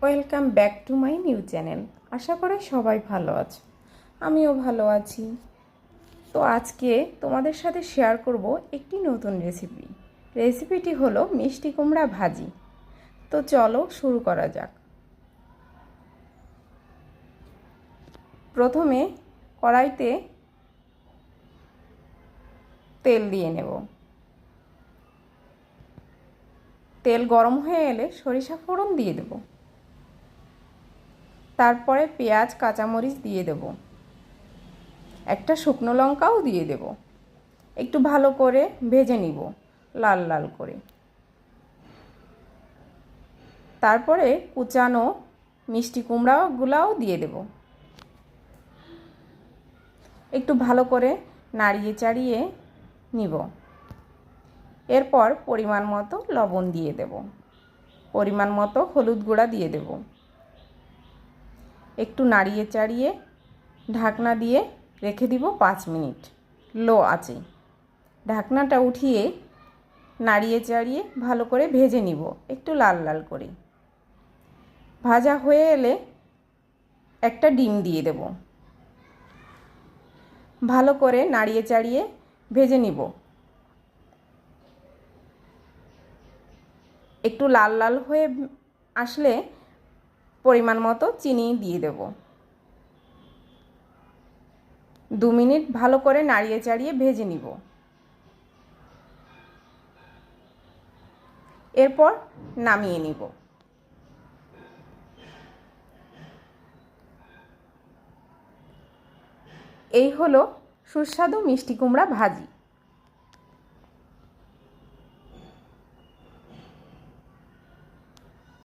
Welcome back to my new channel. আশা করি সবাই ভালো আছো, আমিও ভালো আছি। তো আজকে তোমাদের সাথে শেয়ার করব একটি নতুন রেসিপিটি হলো মিষ্টি কুমড়া ভাজি। তো চলো শুরু করা যাক। প্রথমে কড়াইতে তেল দিয়ে নেব। তেল গরম হয়ে এলে সরিষা ফোড়ন দিয়ে দেব। তারপরে পেঁয়াজ কাঁচামরিচ দিয়ে দেব, একটা শুকনো লঙ্কাও দিয়ে দেব। একটু ভালো করে ভেজে নিব, লাল লাল করে। তারপরে কুচানো মিষ্টি কুমড়াগুলাও দিয়ে দেব। একটু ভালো করে নাড়িয়ে চাড়িয়ে নিব। এরপর পরিমাণ মতো লবণ দিয়ে দেব, পরিমাণ মতো হলুদ গুঁড়া দিয়ে দেব। একটু নাড়িয়ে চাড়িয়ে ঢাকনা দিয়ে রেখে দিব 5 মিনিট লো আঁচে। ঢাকনাটা উঠিয়ে নাড়িয়ে চাড়িয়ে ভালো করে ভেজে নিব, একটু লাল লাল করে। ভাজা হয়ে এলে একটা ডিম দিয়ে দেব। ভালো করে নাড়িয়ে চাড়িয়ে ভেজে নিব। একটু লাল লাল হয়ে আসলে পরিমাণ মতো চিনি দিয়ে দেব। 2 মিনিট ভালো করে নাড়িয়ে চাড়িয়ে ভেজে নিব। এরপর নামিয়ে নিব। এই হলো সুস্বাদু মিষ্টি কুমড়া ভাজি।